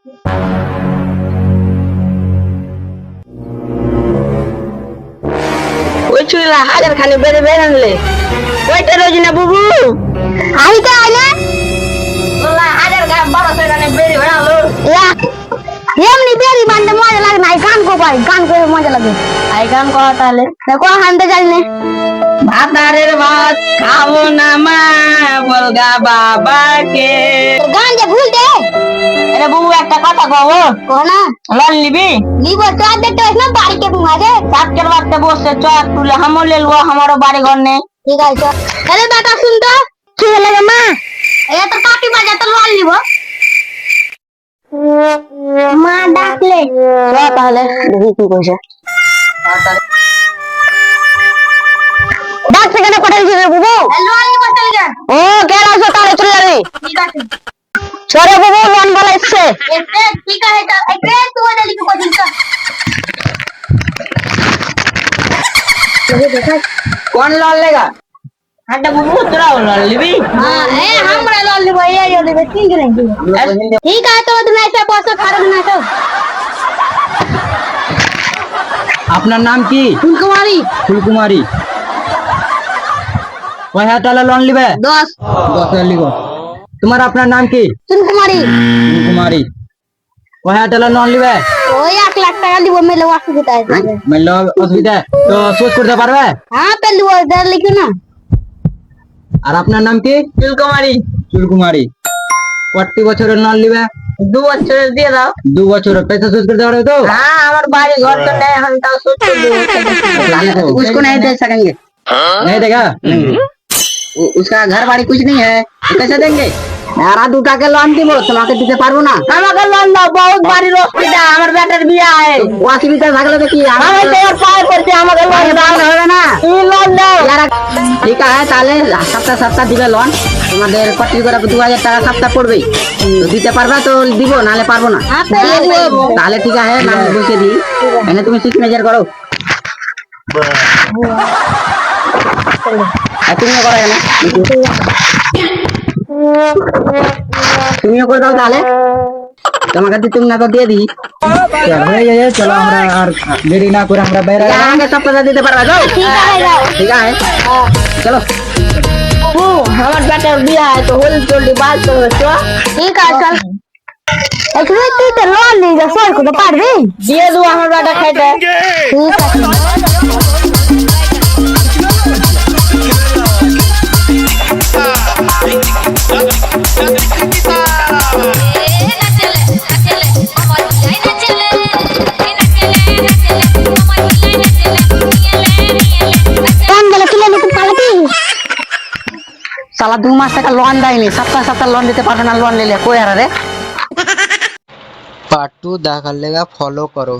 ওই চুলা হাজার খানে বেড়ে বেড়ানলে ওইটা রোজ না বুবু আইতে আইলে তোলা হাজার গান 1200 গানে বেড়ে বেড়ালো এমনি বেরি বান্ধে মজা লাগে না গান কো ভাই গান করে মজা লাগে আই গান করা তাহলে দেখো হানতে জানি না ভাতারের ভাত খাবো না মা বলগা বাবাকে গান যে ভুল দে আরে বুবু একটা কথা কও কোনা লন নিবি লিব তো আদে তো না বাড়ি কে ঘুমাছে চাকর বাড়তে বসে চক তুলে হামো ले लो हमारो बाड़ी घर ने ঠিক আছে আরে বেটা শুন তো কি লাগে মা এ তো কাটি বাজা তো লল লিব মা ডাকলে চ তাহলে দেখি কি কইছে ডাক সেখানে কোথায় গিয়ে বুবু লল লিব চল যা ও কেন আছো তাহলে চলে যাবি ঠিক আছে সরে বুবু লন বলা ইচ্ছে এতে ঠিক আছে তো এতে তুই ওটা লিখে কোদিন তো कौन लॉल लेगा हटा बुबू तोरा लॉल लेबी हां ए हमरा लल लिबो ए यो लिबो ठीक नहीं ठीक है तो तुम ऐसे बस खड़े ना तो আপনার নাম কি? फुलकुमारी ফুলকুমারী। কয় হাজার টাকা লোন নিবে? 10 10,000 লিখো। তোমার আপনার নাম কি? फुलकुमारी ফুলকুমারী। কয় হাজার টাকা লোন নিবে? ओ 1 लाख টাকা লিবো মেলে ওয়াসু কোথায় মেলো অসুবিধা তো শোধ করতে পারবে? हां पे लिबो दर লিখো না আর আপনার নাম কি? ফুলকুমারী ফুলকুমারী। কত বছরের লোন নিবে? 2 বছর দিয়ে দাও 2 বছরের পয়সা শোধ করতে পারবে তো? हां আমার বাড়ি ঘর তো নেই हम তাও सोच कर दो उसको नहीं दे सकेंगे। नहीं देगा? उसका घर बाड़ी कुछ नहीं है तो कैसे देंगे? আর 2 টাকা লোন দিব তোমাকে দিতে পারবো না আমাকে লোন দাও বহুত বাড়ির অসুবিধা আমার বেটার বিয়ে আছে অসুবিধা থাকলে তো কি আমি তোমার পায়ে পড়ছি আমাকে লোন দাও হবে না। তুমি লোন দাও ঠিক আছে তাহলে সপ্তাহ সপ্তাহ দিবে লোন তোমাদের কত করে 2000 টাকা সপ্তাহ পড়বে তো দিতে পারবা তো দিব নালে পারবো না हां पे लिबो তাহলে ঠিক আছে নাম বসে দিই এনে তুমি সিগনেচার করো তুমিও করো এখানে তুমিও করে দাও তাহলে তোমাকে দিতে না তো দিয়ে দিই চলো আমরা আর দেরি না করে আমরা বাইরে আগে সপ্তাহ দিতে পারবা যাও ঠিক আছে যাও ঠিক আছে চলো ও আমার বেটার বিয়ে আছে তো হল জলদি বাদ করো তো ঠিক আছে চল একটু তুই তো লোন নি যা সর করতে পারবি দিয়ে দাও আমার বেটা খাইতে ঠিক আছে साला 2 মাস টাকা লোন দেয়নি সপ্তাহ সপ্তাহ লোন দিতে পারবে না লোন নিলে কই আর রে पार्ट 2 দেখার লেগা ফলো করো।